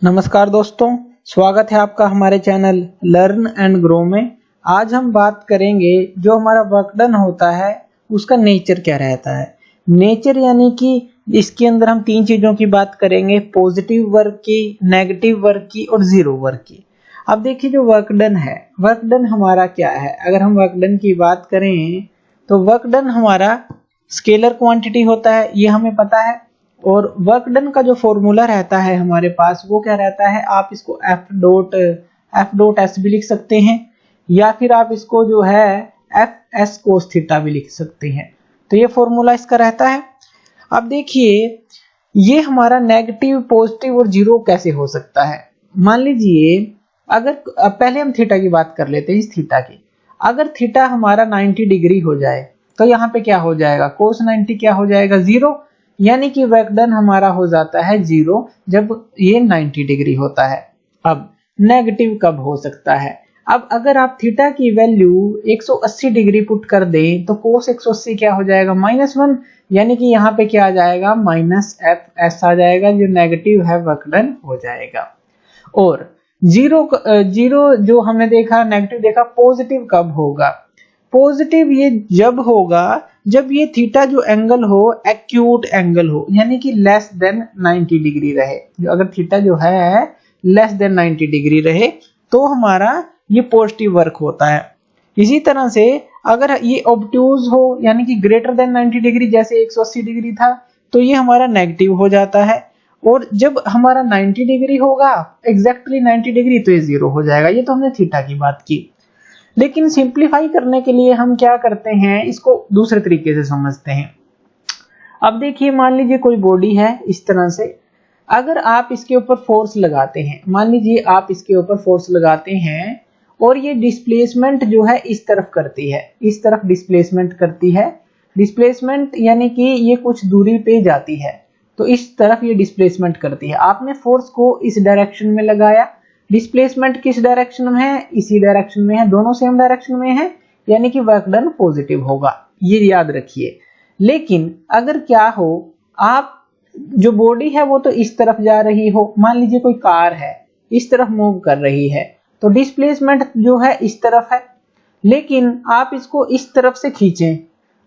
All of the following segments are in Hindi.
नमस्कार दोस्तों, स्वागत है आपका हमारे चैनल लर्न एंड ग्रो में। आज हम बात करेंगे जो हमारा वर्क डन होता है उसका नेचर क्या रहता है। नेचर यानी कि इसके अंदर हम तीन चीजों की बात करेंगे, पॉजिटिव वर्क की, नेगेटिव वर्क की और जीरो वर्क की। अब देखिए जो वर्क डन है, वर्क डन हमारा क्या है। अगर हम वर्क डन की बात करें तो वर्क डन हमारा स्केलर क्वांटिटी होता है, ये हमें पता है। और वर्क डन का जो फॉर्मूला रहता है हमारे पास वो क्या रहता है, आप इसको एफ डॉट एस भी लिख सकते हैं या फिर आप इसको जो है एफ एस कोस थीटा भी लिख सकते हैं। तो ये फॉर्मूला इसका रहता है। अब देखिए ये हमारा नेगेटिव, पॉजिटिव और जीरो कैसे हो सकता है। मान लीजिए अगर पहले हम थीटा की बात कर लेते हैं, इस थीटा की। अगर थीटा हमारा 90 डिग्री हो जाए तो यहाँ पे क्या हो जाएगा, कोस 90 क्या हो जाएगा, जीरो। यानी कि वर्क डन हमारा हो जाता है जीरो जब ये 90 डिग्री होता है। अब नेगेटिव कब हो सकता है, अब अगर आप थीटा की वैल्यू 180 डिग्री पुट कर दें तो कोस 180 क्या हो जाएगा, -1। यानी कि यहाँ पे क्या आ जाएगा, -fs आ जाएगा, जो नेगेटिव है वर्क डन हो जाएगा। और जीरो जो हमने देखा, नेगेटिव देखा, पॉजिटिव कब होगा। पॉजिटिव ये जब होगा जब ये थीटा जो एंगल हो एक्यूट एंगल हो, यानी कि लेस देन 90 डिग्री रहे। अगर थीटा जो है लेस देन 90 डिग्री रहे तो हमारा ये पॉजिटिव वर्क होता है। इसी तरह से अगर ये ऑब्ट्यूज हो यानी कि ग्रेटर देन 90 डिग्री, जैसे 180 डिग्री था, तो ये हमारा नेगेटिव हो जाता है। और जब हमारा 90 डिग्री होगा, एग्जैक्टली 90 डिग्री, तो ये जीरो हो जाएगा। ये तो हमने थीटा की बात की। लेकिन सिंप्लीफाई करने के लिए हम क्या करते हैं, इसको दूसरे तरीके से समझते हैं। अब देखिए मान लीजिए कोई बॉडी है इस तरह से, अगर आप इसके ऊपर फोर्स लगाते हैं, मान लीजिए आप इसके ऊपर फोर्स लगाते हैं और ये डिस्प्लेसमेंट जो है इस तरफ करती है, इस तरफ डिस्प्लेसमेंट करती है। डिस्प्लेसमेंट यानी कि ये कुछ दूरी पे जाती है, तो इस तरफ ये डिस्प्लेसमेंट करती है। आपने फोर्स को इस डायरेक्शन में लगाया, डिस्प्लेसमेंट किस डायरेक्शन में है, इसी डायरेक्शन में है, दोनों सेम डायरेक्शन में है, यानी कि वर्क डन पॉजिटिव होगा, ये याद रखिए। लेकिन अगर क्या हो, आप जो बॉडी है वो तो इस तरफ जा रही हो, मान लीजिए कोई कार है इस तरफ मूव कर रही है, तो डिस्प्लेसमेंट जो है इस तरफ है। लेकिन आप इसको इस तरफ से खींचें,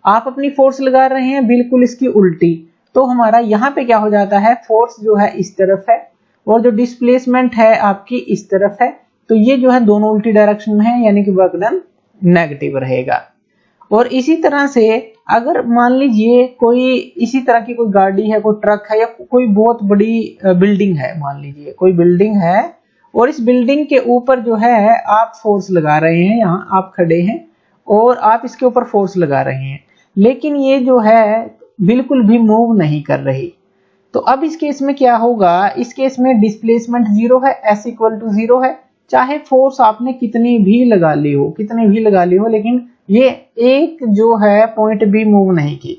आप अपनी फोर्स लगा रहे हैं बिल्कुल इसकी उल्टी, तो हमारा यहाँ पे क्या हो जाता है, फोर्स जो है इस तरफ है और जो डिस्प्लेसमेंट है आपकी इस तरफ है, तो ये जो है दोनों उल्टी डायरेक्शन में है, यानी कि वर्क डन नेगेटिव रहेगा। और इसी तरह से अगर मान लीजिए कोई इसी तरह की कोई गाड़ी है, कोई ट्रक है, या कोई बहुत बड़ी बिल्डिंग है, मान लीजिए कोई बिल्डिंग है और इस बिल्डिंग के ऊपर जो है आप फोर्स लगा रहे हैं, यहाँ आप खड़े हैं और आप इसके ऊपर फोर्स लगा रहे हैं, लेकिन ये जो है बिल्कुल भी मूव नहीं कर रही। तो अब इस केस में क्या होगा, इस केस में डिस्प्लेसमेंट जीरो है, s इक्वल टू जीरो है। चाहे फोर्स आपने कितनी भी लगा ली हो, लेकिन ये एक जो है पॉइंट भी मूव नहीं की,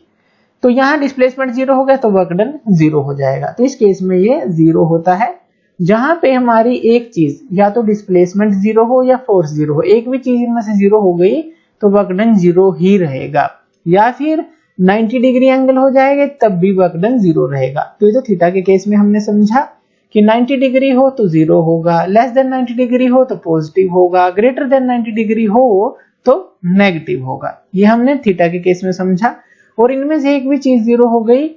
तो यहाँ डिस्प्लेसमेंट जीरो हो गया, तो वर्क डन जीरो हो जाएगा। तो इस केस में ये जीरो होता है जहां पे हमारी एक चीज या तो डिस्प्लेसमेंट जीरो हो या फोर्स जीरो हो, एक भी चीज इनमें से जीरो हो गई तो वर्क डन जीरो ही रहेगा। या फिर 90 डिग्री एंगल हो जाएगा तब भी वर्क डन जीरो रहेगा। तो ये तो थीटा के केस में हमने समझा कि 90 डिग्री हो तो जीरो होगा, लेस देन 90 डिग्री हो तो पॉजिटिव होगा, ग्रेटर देन 90 डिग्री हो तो नेगेटिव होगा। ये हमने थीटा के केस में समझा। और इनमें से एक भी चीज जीरो हो गई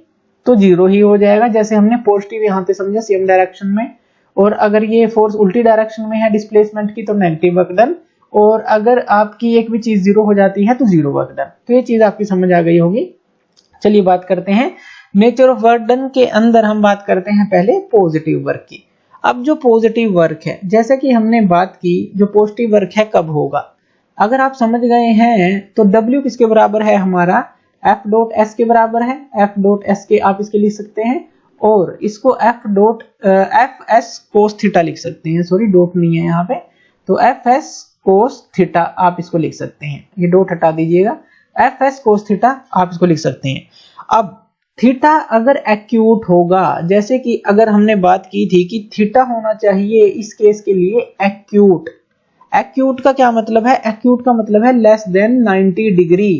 तो जीरो ही हो जाएगा, जैसे हमने पॉजिटिव यहाँ पे समझा सेम डायरेक्शन में, और अगर ये फोर्स उल्टी डायरेक्शन में है डिस्प्लेसमेंट की तो नेगेटिव वर्क डन, और अगर आपकी एक भी चीज जीरो हो जाती है तो जीरो वर्क डन। तो ये चीज आपकी समझ आ गई होगी। चलिए बात करते हैं नेचर ऑफ वर्क डन के अंदर हम बात करते हैं पहले पॉजिटिव वर्क की। अब जो पॉजिटिव वर्क है, जैसा कि हमने बात की, जो पॉजिटिव वर्क है कब होगा, अगर आप समझ गए हैं तो W किसके बराबर है, हमारा F डॉट S के बराबर है। F डॉट S के आप इसके लिख सकते हैं, और इसको F S कोस थीटा लिख सकते हैं, सॉरी डॉट नहीं है यहाँ पे, तो F S कोस थीटा आप इसको लिख सकते हैं, ये डॉट हटा दीजिएगा, एफ एस कोस थीटा आप इसको लिख सकते हैं। अब थीटा अगर एक्यूट होगा, जैसे कि अगर हमने बात की थी कि थीटा होना चाहिए इस केस के लिए एक्यूट। एक्यूट का क्या मतलब है, एक्यूट का मतलब है लेस देन 90 डिग्री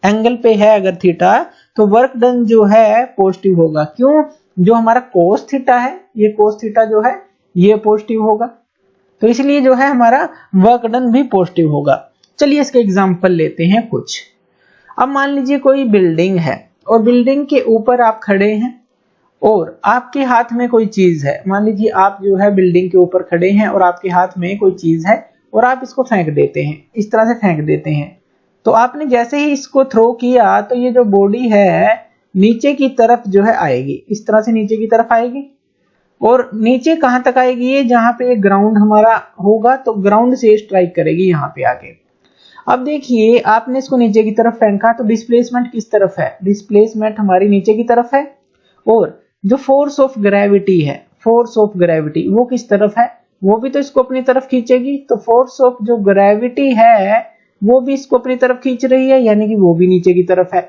एंगल पे है अगर थीटा, तो वर्क डन जो है पॉजिटिव होगा। क्यों, जो हमारा कोस थीटा है, ये कोस थीटा जो है ये पॉजिटिव होगा। तो इसलिए जो है हमारा वर्क डन भी पॉजिटिव होगा। चलिए इसके एग्जांपल लेते हैं कुछ। अब मान लीजिए कोई बिल्डिंग है और बिल्डिंग के ऊपर आप खड़े हैं और आपके हाथ में कोई चीज है। मान लीजिए आप जो है बिल्डिंग के ऊपर खड़े हैं और आपके हाथ में कोई चीज है और आप इसको फेंक देते हैं, इस तरह से फेंक देते हैं। तो आपने जैसे ही इसको थ्रो किया तो ये जो बॉडी है नीचे की तरफ जो है आएगी, इस तरह से नीचे की तरफ आएगी। और नीचे कहां तक आएगी? ये जहां पे ग्राउंड हमारा होगा तो ग्राउंड से स्ट्राइक करेगी यहां पे आके। अब देखिए आपने इसको नीचे की तरफ फेंका तो डिस्प्लेसमेंट किस तरफ है? डिस्प्लेसमेंट हमारी नीचे की तरफ है। और जो फोर्स ऑफ ग्रेविटी है, फोर्स ऑफ ग्रेविटी वो किस तरफ है? वो भी तो इसको अपनी तरफ खींचेगी। तो फोर्स ऑफ जो ग्रेविटी है वो भी इसको अपनी तरफ खींच रही है, यानी कि वो भी नीचे की तरफ है।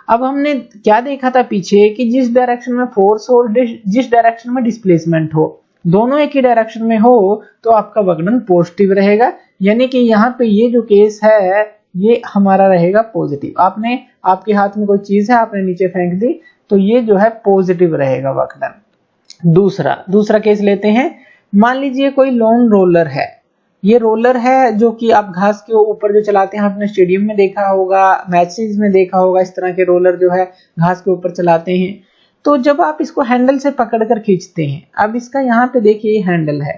अब हमने क्या देखा था पीछे कि जिस डायरेक्शन में फोर्स हो और जिस डायरेक्शन में डिस्प्लेसमेंट हो, दोनों एक ही डायरेक्शन में हो तो आपका वर्क डन पॉजिटिव रहेगा। यानी कि यहाँ पे ये जो केस है ये हमारा रहेगा पॉजिटिव। आपके हाथ में कोई चीज है, आपने नीचे फेंक दी तो ये जो है पॉजिटिव रहेगा वर्क डन। दूसरा केस लेते हैं। मान लीजिए कोई लॉन रोलर है। ये रोलर है जो कि आप घास के ऊपर जो चलाते हैं, आपने स्टेडियम में देखा होगा, मैचेस में देखा होगा, इस तरह के रोलर जो है घास के ऊपर चलाते हैं। तो जब आप इसको हैंडल से पकड़कर खींचते हैं, अब इसका यहाँ पे देखिए ये हैंडल है,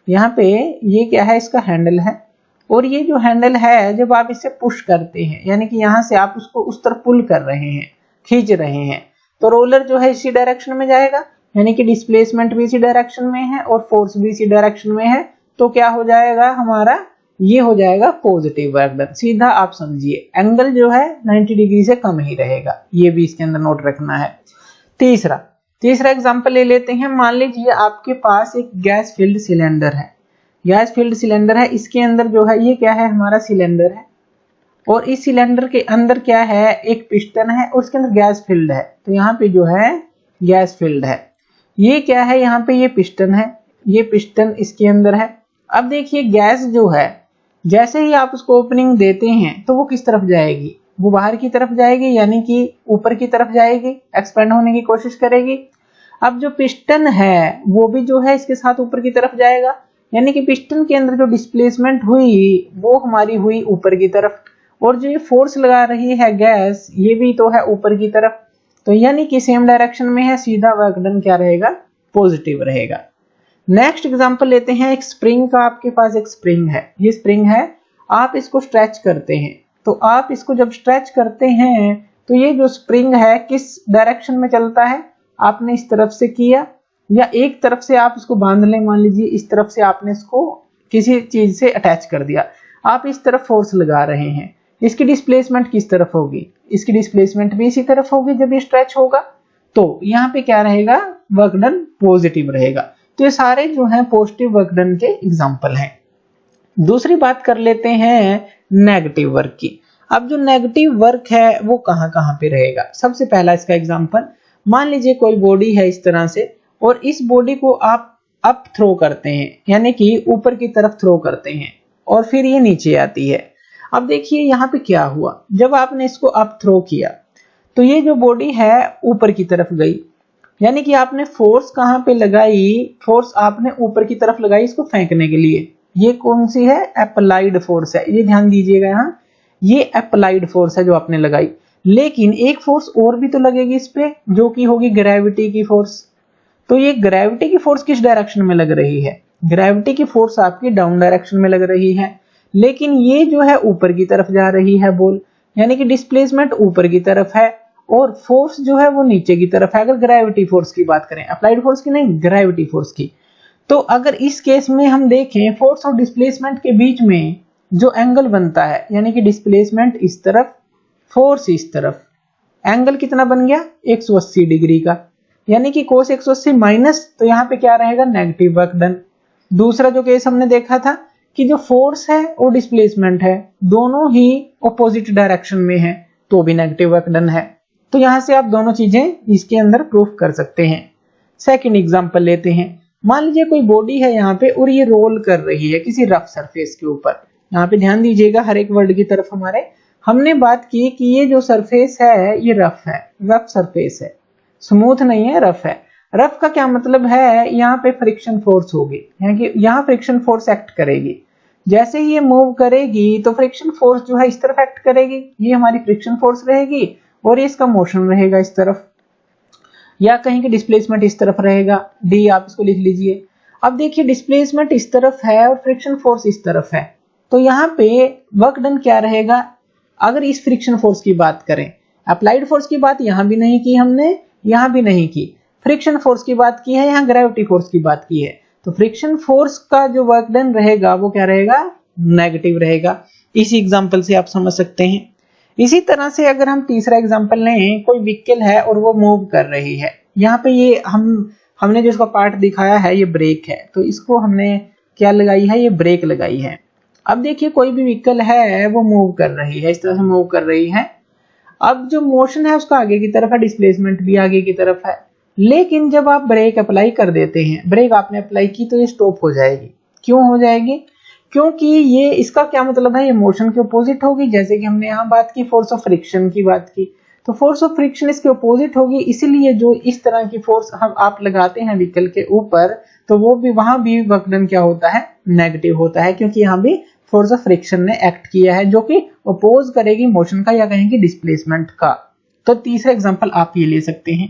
यहाँ पे ये क्या है? इसका हैंडल है। और ये जो हैंडल है जब आप इसे पुश करते हैं, यानी कि यहाँ से आप उसको उस तरफ पुल कर रहे हैं, खींच रहे हैं, तो रोलर जो है इसी डायरेक्शन में जाएगा, यानी कि डिस्प्लेसमेंट भी इसी डायरेक्शन में है और फोर्स भी इसी डायरेक्शन में है। तो क्या हो जाएगा हमारा? ये हो जाएगा पॉजिटिव वर्क डन। सीधा आप समझिए एंगल जो है 90 डिग्री से कम ही रहेगा, ये भी इसके अंदर नोट रखना है। तीसरा एग्जांपल ले लेते हैं। मान लीजिए आपके पास एक गैस फिल्ड सिलेंडर है। गैस फिल्ड सिलेंडर है, इसके अंदर जो है ये क्या है? हमारा सिलेंडर है। और इस सिलेंडर के अंदर क्या है? एक पिस्टन है और उसके अंदर गैस फिल्ड है। तो यहाँ पे जो है गैस फिल्ड है। ये क्या है? यहाँ पे ये पिस्टन है, ये पिस्टन इसके अंदर है। अब देखिए गैस जो है जैसे ही आप उसको ओपनिंग देते हैं तो वो किस तरफ जाएगी? वो बाहर की तरफ जाएगी, यानी कि ऊपर की तरफ जाएगी, एक्सपेंड होने की कोशिश करेगी। अब जो पिस्टन है वो भी जो है इसके साथ ऊपर की तरफ जाएगा, यानी कि पिस्टन के अंदर जो डिस्प्लेसमेंट हुई वो हमारी हुई ऊपर की तरफ। और जो ये फोर्स लगा रही है गैस, ये भी तो है ऊपर की तरफ। तो यानी कि सेम डायरेक्शन में है, सीधा वर्क डन क्या रहेगा? पॉजिटिव रहेगा। नेक्स्ट एग्जांपल लेते हैं। एक स्प्रिंग का, आपके पास एक स्प्रिंग है, ये स्प्रिंग है, आप इसको स्ट्रेच करते हैं। तो आप इसको जब स्ट्रेच करते हैं तो ये जो स्प्रिंग है किस डायरेक्शन में चलता है? आपने इस तरफ से किया, या एक तरफ से आप इसको बांध लें, मान लीजिए इस तरफ से आपने इसको किसी चीज से अटैच कर दिया, आप इस तरफ फोर्स लगा रहे हैं। इसकी डिस्प्लेसमेंट किस तरफ होगी? इसकी डिस्प्लेसमेंट भी इसी तरफ होगी जब ये स्ट्रेच होगा। तो यहाँ पे क्या रहेगा? वर्क डन पॉजिटिव रहेगा। तो ये सारे जो हैं पॉजिटिव वर्क डन के एग्जांपल हैं। दूसरी बात कर लेते हैं नेगेटिव वर्क की। अब जो नेगेटिव वर्क है वो कहां कहां पे रहेगा? सबसे पहला इसका एग्जांपल, मान लीजिए कोई बॉडी है इस तरह से और इस बॉडी को आप अप थ्रो करते हैं, यानी कि ऊपर की तरफ थ्रो करते हैं और फिर ये नीचे आती है। अब देखिए यहाँ पे क्या हुआ, जब आपने इसको अप थ्रो किया तो ये जो बॉडी है ऊपर की तरफ गई, यानी कि आपने फोर्स कहां पे लगाई? फोर्स आपने ऊपर की तरफ लगाई इसको फेंकने के लिए। ये कौन सी है? अप्लाइड फोर्स है, ये ध्यान दीजिएगा। यहाँ ये अप्लाइड फोर्स है जो आपने लगाई। लेकिन एक फोर्स और भी तो लगेगी इस पे, जो कि होगी ग्रेविटी की फोर्स। तो ये ग्रेविटी की फोर्स किस डायरेक्शन में लग रही है? ग्रेविटी की फोर्स आपकी डाउन डायरेक्शन में लग रही है, लेकिन ये जो है ऊपर की तरफ जा रही है बॉल, यानी कि डिस्प्लेसमेंट ऊपर की तरफ है और फोर्स जो है वो नीचे की तरफ है। अगर ग्रेविटी फोर्स की बात करें, अप्लाइड फोर्स की नहीं, ग्रेविटी फोर्स की। तो अगर इस केस में हम देखें फोर्स और डिस्प्लेसमेंट के बीच में जो एंगल बनता है, यानी कि डिस्प्लेसमेंट इस तरफ, फोर्स इस तरफ, एंगल कितना बन गया? 180 डिग्री का, यानी कि cos 180 माइनस, तो यहाँ पे क्या रहेगा? Negative work done. दूसरा जो केस हमने देखा था कि जो फोर्स है और डिस्प्लेसमेंट है दोनों ही ऑपोजिट डायरेक्शन में है, तो भी नेगेटिव वर्क डन है। तो यहां से आप दोनों चीजें इसके अंदर प्रूफ कर सकते हैं। सेकंड एग्जांपल लेते हैं। मान लीजिए कोई बॉडी है यहाँ पे और ये रोल कर रही है किसी रफ सरफेस के ऊपर। यहाँ पे ध्यान दीजिएगा हर एक वर्ड की तरफ। हमारे हमने बात की कि ये जो सरफेस है ये रफ है, रफ सरफेस है, स्मूथ नहीं है, रफ है। रफ का क्या मतलब है, यहाँ पे फ्रिक्शन फोर्स होगी, यानी कि यहाँ फ्रिक्शन फोर्स एक्ट करेगी। जैसे ही ये मूव करेगी तो फ्रिक्शन फोर्स जो है इस तरफ एक्ट करेगी, ये हमारी फ्रिक्शन फोर्स रहेगी, और ये इसका मोशन रहेगा इस तरफ, या कहीं कि डिस्प्लेसमेंट इस तरफ रहेगा, डी आप इसको लिख लीजिए। अब देखिए डिस्प्लेसमेंट इस तरफ है और फ्रिक्शन फोर्स इस तरफ है, तो यहाँ पे वर्क डन क्या रहेगा। अगर इस फ्रिक्शन फोर्स की बात करें, अप्लाइड फोर्स की बात यहां भी नहीं की हमने, यहां भी नहीं की, फ्रिक्शन फोर्स की बात की है, यहां ग्रेविटी फोर्स की बात की है, तो फ्रिक्शन फोर्स का जो वर्क डन रहेगा वो क्या रहेगा, नेगेटिव रहेगा। इसी एग्जांपल से आप समझ सकते हैं। इसी तरह से अगर हम तीसरा एग्जांपल लें, कोई व्हीकल है और वो मूव कर रही है, यहाँ पे ये हमने जो इसका पार्ट दिखाया है ये ब्रेक है, तो इसको हमने क्या लगाई है, ये ब्रेक लगाई है। अब देखिए कोई भी व्हीकल है वो मूव कर रही है, इस तरह से मूव कर रही है। अब जो मोशन है उसका आगे की तरफ है, डिस्प्लेसमेंट भी आगे की तरफ है, लेकिन जब आप ब्रेक अप्लाई कर देते हैं, ब्रेक आपने अप्लाई की तो ये स्टॉप हो जाएगी। क्यों हो जाएगी, क्योंकि ये इसका क्या मतलब है, ये मोशन के अपोजिट होगी। जैसे कि हमने यहाँ बात की फोर्स ऑफ फ्रिक्शन की बात की, तो फोर्स ऑफ फ्रिक्शन इसके अपोजिट होगी, इसीलिए जो इस तरह की फोर्स हम आप लगाते हैं व्हीकल के ऊपर, तो वो भी वहां भी वर्क डन क्या होता है, नेगेटिव होता है, क्योंकि यहाँ भी फोर्स ऑफ फ्रिक्शन ने एक्ट किया है जो कि अपोज करेगी मोशन का या कहेंगे डिस्प्लेसमेंट का। तो तीसरा एग्जांपल आप ये ले सकते हैं।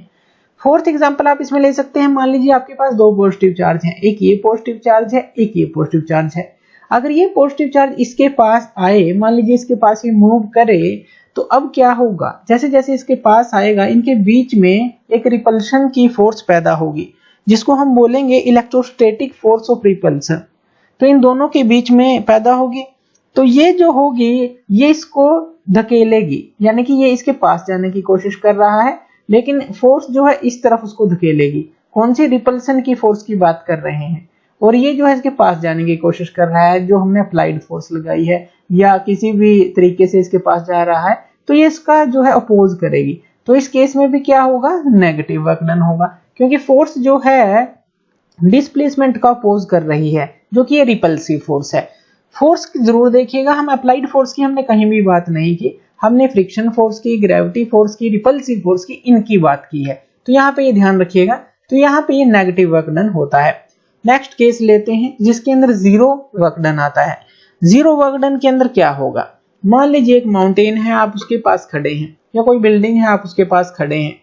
फोर्थ एग्जांपल आप इसमें ले सकते हैं, मान लीजिए आपके पास दो पॉजिटिव चार्ज हैं, एक ये पॉजिटिव चार्ज है, एक ये पॉजिटिव चार्ज है। अगर ये पॉजिटिव चार्ज इसके पास आए, मान लीजिए इसके पास ये मूव करे, तो अब क्या होगा, जैसे जैसे इसके पास आएगा इनके बीच में एक रिपल्शन की फोर्स पैदा होगी, जिसको हम बोलेंगे इलेक्ट्रोस्टैटिक फोर्स ऑफ रिपल्सन। तो इन दोनों के बीच में पैदा होगी, तो ये जो होगी ये इसको धकेलेगी, यानी कि ये इसके पास जाने की कोशिश कर रहा है, लेकिन फोर्स जो है इस तरफ उसको धकेलेगी। कौन सी रिपल्सन की फोर्स की बात कर रहे हैं, और ये जो है इसके पास जाने की कोशिश कर रहा है, जो हमने अप्लाइड फोर्स लगाई है या किसी भी तरीके से इसके पास जा रहा है, तो ये इसका जो है अपोज करेगी। तो इस केस में भी क्या होगा, नेगेटिव वर्क डन होगा, क्योंकि फोर्स जो है डिस्प्लेसमेंट का अपोज कर रही है, जो कि ये रिपल्सिव फोर्स है। फोर्स की जरूर देखिएगा, हम अप्लाइड फोर्स की हमने कहीं भी बात नहीं की, हमने फ्रिक्शन फोर्स की, ग्रेविटी फोर्स की, रिपल्सिव फोर्स की, इनकी बात की है, तो यहाँ पे ये ध्यान रखिएगा। तो यहाँ पे ये नेगेटिव वर्क डन होता है। नेक्स्ट केस लेते हैं जिसके अंदर जीरो वर्क डन आता है। जीरो वर्क डन के अंदर क्या होगा, मान लीजिए एक माउंटेन है, आप उसके पास खड़े हैं, या कोई बिल्डिंग है आप उसके पास खड़े हैं,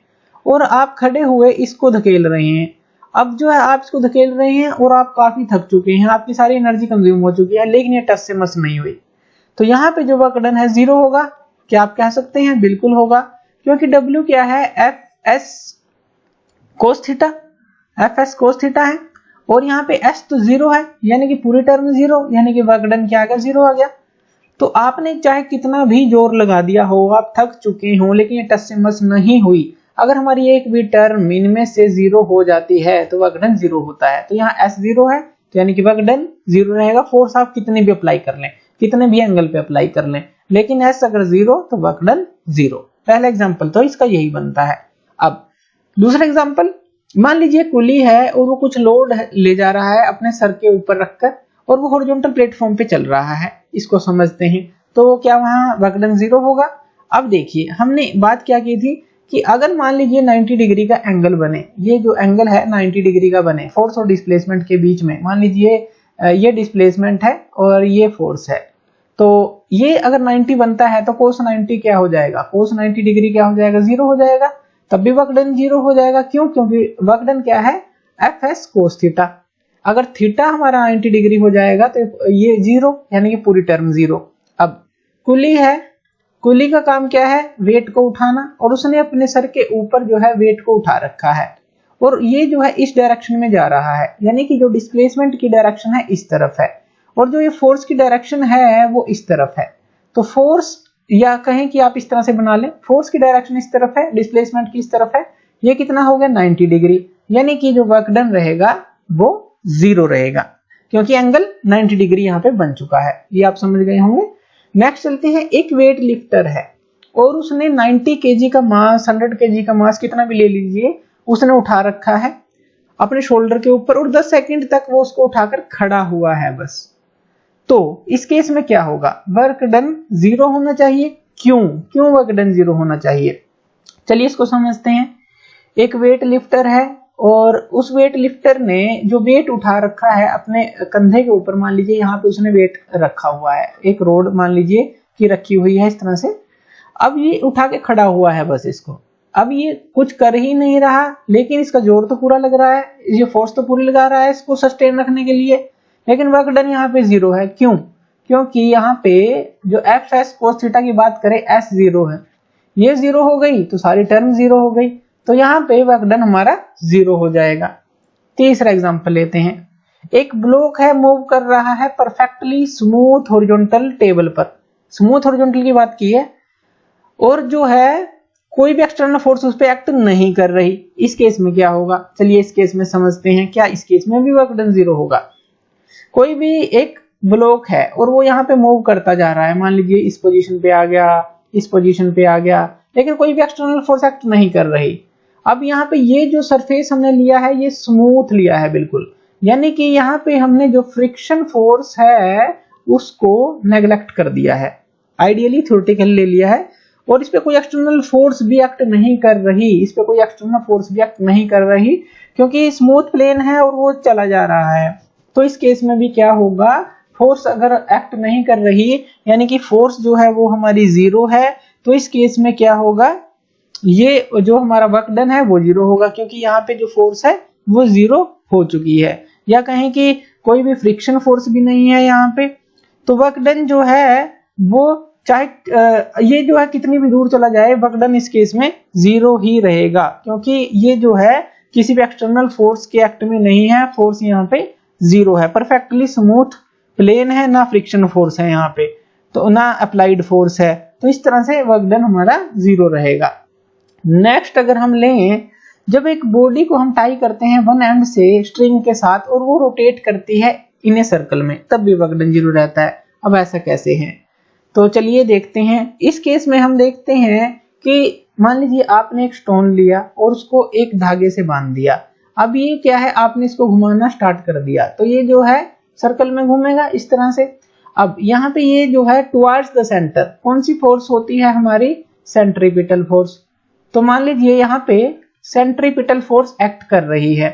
और आप खड़े हुए इसको धकेल रहे हैं। अब जो है आप इसको धकेल रहे हैं और आप काफी थक चुके हैं, आपकी सारी एनर्जी कंज्यूम हो चुकी है, लेकिन ये टस से मस नहीं हुई, तो यहाँ पे जो वर्क डन है जीरो होगा। क्या आप कह सकते हैं, बिल्कुल होगा, क्योंकि W क्या है, Fs cos theta, Fs cos theta है, और यहाँ पे S तो जीरो है, यानी कि पूरी टर्म जीरो, यानी कि वर्क डन क्या आ गया, जीरो आ गया। तो आपने चाहे कितना भी जोर लगा दिया हो, आप थक चुके हो, लेकिन ये टस से मस नहीं हुई, अगर हमारी एक भी टर्म इनमें से जीरो हो जाती है तो वर्क डन जीरो होता है। तो यहाँ S जीरो है, तो यानी कि वर्क डन जीरो रहेगा। फोर्स आप कितने भी अप्लाई कर लें, कितने भी एंगल पे अप्लाई कर लें, लेकिन S अगर जीरो तो वर्क डन जीरो। पहला एग्जांपल तो इसका यही बनता है। अब दूसरा एग्जांपल, मान लीजिए कुली है और वो कुछ लोड ले जा रहा है अपने सर के ऊपर रखकर, और वो हॉरिजॉन्टल प्लेटफॉर्म पे चल रहा है, इसको समझते हैं, तो क्या वहां वर्क डन जीरो होगा। अब देखिए हमने बात क्या की थी कि अगर मान लीजिए 90 डिग्री का एंगल बने, ये जो एंगल है 90 डिग्री का बने फोर्स और डिस्प्लेसमेंट के बीच में, मान लीजिए ये डिस्प्लेसमेंट है और ये फोर्स है, तो ये अगर 90 बनता है तो कोस 90 क्या हो जाएगा, कोस 90 डिग्री क्या हो जाएगा, जीरो हो जाएगा, तब भी वर्क डन जीरो हो जाएगा। क्यों, क्योंकि वर्क डन क्या है, Fs cos थीटा। अगर थीटा हमारा 90 डिग्री हो जाएगा तो ये जीरो, यानी कि पूरी टर्म जीरो। अब कुली है, कुली का काम क्या है, वेट को उठाना, और उसने अपने सर के ऊपर जो है वेट को उठा रखा है, और ये जो है इस डायरेक्शन में जा रहा है, यानी कि जो डिस्प्लेसमेंट की डायरेक्शन है इस तरफ है, और जो ये फोर्स की डायरेक्शन है वो इस तरफ है। तो फोर्स, या कहें कि आप इस तरह से बना लें, फोर्स की डायरेक्शन इस तरफ है, डिस्प्लेसमेंट की इस तरफ है, ये कितना हो गया 90 डिग्री, यानी कि जो वर्क डन रहेगा वो जीरो रहेगा, क्योंकि एंगल 90 डिग्री यहाँ पे बन चुका है। ये आप समझ गए होंगे। नेक्स्ट चलते हैं, एक वेट लिफ्टर है और उसने 90 केजी का मास, 100 केजी का मास, कितना भी ले लीजिए, उसने उठा रखा है अपने शोल्डर के ऊपर, और 10 सेकंड तक वो उसको उठाकर खड़ा हुआ है बस। तो इस केस में क्या होगा, वर्क डन जीरो होना चाहिए। क्यों वर्क डन जीरो होना चाहिए, चलिए इसको समझते हैं। एक वेट लिफ्टर है और उस वेट लिफ्टर ने जो वेट उठा रखा है अपने कंधे के ऊपर, मान लीजिए यहाँ पे उसने वेट रखा हुआ है, एक रोड मान लीजिए कि रखी हुई है इस तरह से। अब ये उठा के खड़ा हुआ है बस इसको, अब ये कुछ कर ही नहीं रहा, लेकिन इसका जोर तो पूरा लग रहा है, ये फोर्स तो पूरी लगा रहा है इसको सस्टेन रखने के लिए, लेकिन वर्क डन यहाँ पे 0 है। क्यों? क्योंकि यहाँ पे जो एफ एस कोस थीटा की बात करें एस 0 है, ये 0 हो गई तो सारी टर्म 0 हो गई, तो यहाँ पे वर्क डन हमारा 0 हो जाएगा। तीसरा एग्जांपल लेते हैं। एक ब्लॉक है, मूव कर रहा है परफेक्टली स्मूथ हॉरिजॉन्टल टेबल पर, स्मूथ हॉरिजॉन्टल की बात की है, और जो है कोई भी एक्सटर्नल फोर्स उस पर एक्ट नहीं कर रही। इस केस में क्या होगा, चलिए इस केस में समझते हैं। क्या इस केस में भी वर्क डन 0 होगा? कोई भी एक ब्लॉक है और वो यहाँ पे मूव करता जा रहा है, मान लीजिए इस पोजीशन पे आ गया, इस पोजीशन पे आ गया, लेकिन कोई भी एक्सटर्नल फोर्स एक्ट नहीं कर रही। अब यहाँ पे ये जो सरफेस हमने लिया है ये स्मूथ लिया है बिल्कुल, यानी कि यहाँ पे हमने जो फ्रिक्शन फोर्स है उसको नेग्लेक्ट कर दिया है, आइडियली थ्योरेटिकल ले लिया है, और इस पे कोई एक्सटर्नल फोर्स भी एक्ट नहीं कर रही, इस पे कोई एक्सटर्नल फोर्स भी एक्ट नहीं कर रही, क्योंकि स्मूथ प्लेन है और वो चला जा रहा है। तो इस केस में भी क्या होगा, फोर्स अगर एक्ट नहीं कर रही, यानी कि फोर्स जो है वो हमारी 0 है, तो इस केस में क्या होगा, ये जो हमारा वर्क डन है वो 0 होगा, क्योंकि यहाँ पे जो फोर्स है वो 0 हो चुकी है, या कहें कि कोई भी फ्रिक्शन फोर्स भी नहीं है यहाँ पे। तो वर्क डन जो है वो चाहे ये जो है कितनी भी दूर चला जाए, वर्क डन इस केस में 0 ही रहेगा, क्योंकि ये जो है किसी भी एक्सटर्नल फोर्स के एक्ट में नहीं है, फोर्स यहाँ पे 0 है, परफेक्टली स्मूथ प्लेन है, ना फ्रिक्शन फोर्स है यहाँ पे, तो ना अप्लाइड फोर्स है, तो इस तरह से वर्क डन हमारा 0 रहेगा। नेक्स्ट अगर हम लें, जब एक बॉडी को हम टाई करते हैं वन एंड से स्ट्रिंग के साथ और वो रोटेट करती है इन ए सर्कल में, तब भी वर्क डन 0 रहता है। अब ऐसा कैसे है, तो चलिए देखते हैं। इस केस में हम देखते हैं कि मान लीजिए आपने एक स्टोन लिया और उसको एक धागे से बांध दिया, अब ये क्या है, आपने इसको घुमाना स्टार्ट कर दिया, तो ये जो है सर्कल में घूमेगा इस तरह से। अब यहाँ पे ये जो है टुवर्ड्स द सेंटर, कौन सी फोर्स होती है हमारी, सेंट्रीपिटल फोर्स। तो मान लीजिए यहाँ पे सेंट्रीपिटल फोर्स एक्ट कर रही है।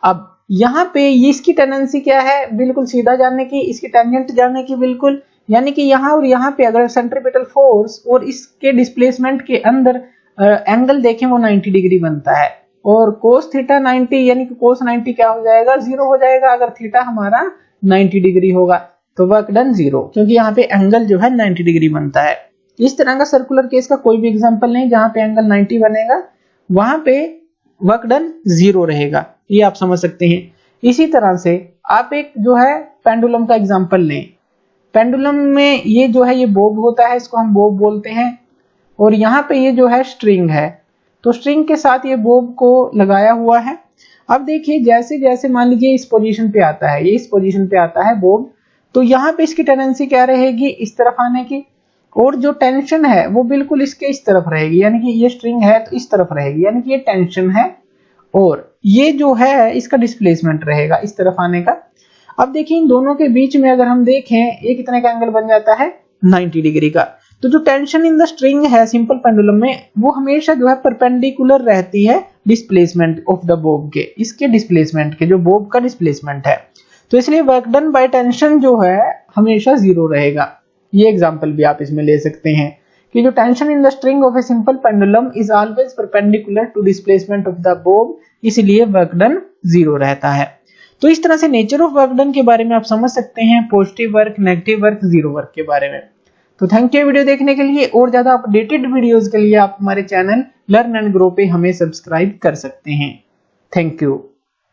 अब यहाँ पे ये इसकी टेंडेंसी क्या है, बिल्कुल सीधा जाने की, इसकी टेंजेंट जाने की बिल्कुल, यानी कि यहाँ और यहाँ पे अगर सेंट्रीपिटल फोर्स और इसके डिस्प्लेसमेंट के अंदर एंगल देखें वो 90 डिग्री बनता है, और कोस थीटा 90 यानी कि कोस 90 क्या हो जाएगा, 0 हो जाएगा अगर थीटा हमारा 90 डिग्री होगा, तो वर्क डन 0, क्योंकि यहाँ पे एंगल जो है 90 डिग्री बनता है। इस तरह का सर्कुलर केस का कोई भी एग्जांपल नहीं जहां पे एंगल 90 बनेगा, वहां पे वर्क डन 0 रहेगा, ये आप समझ सकते हैं। इसी तरह से आप एक जो है पेंडुलम का एग्जांपल लें। पेंडुलम में ये जो है ये बोब होता है, इसको हम बोब बोलते हैं, और यहाँ पे ये जो है स्ट्रिंग है, तो स्ट्रिंग के साथ ये बोब को लगाया हुआ है। अब देखिए जैसे जैसे मान लीजिए इस पोजीशन पे आता है, ये इस पोजीशन पे आता है बोब, तो यहाँ पे इसकी टेंडेंसी क्या रहेगी, इस तरफ आने की, और जो टेंशन है वो बिल्कुल इसके इस तरफ रहेगी, यानी कि ये स्ट्रिंग है तो इस तरफ रहेगी, यानी कि ये टेंशन है, और ये जो है इसका डिस्प्लेसमेंट रहेगा इस तरफ आने का। अब देखिए इन दोनों के बीच में अगर हम देखें ये कितने का एंगल बन जाता है, 90 डिग्री का। तो जो टेंशन इन द स्ट्रिंग है सिंपल पेंडुलम में, वो हमेशा जो है परपेंडिकुलर रहती है डिस्प्लेसमेंट ऑफ द बोब के, इसके डिस्प्लेसमेंट के, जो बोब का डिस्प्लेसमेंट है, तो इसलिए वर्क डन बाय टेंशन जो है हमेशा 0 रहेगा। ये एग्जांपल भी आप इसमें ले सकते हैं कि जो tension in the string of a simple pendulum is always perpendicular to displacement of the bob, इसलिए वर्क डन 0 रहता है। तो इस तरह से नेचर ऑफ वर्क डन के बारे में आप समझ सकते हैं, positive work, negative work, 0 work के बारे में। तो थैंक यू वीडियो देखने के लिए, और ज्यादा अपडेटेड वीडियोस के लिए आप हमारे चैनल लर्न एंड ग्रो पे हमें सब्सक्राइब कर सकते हैं। Thank you.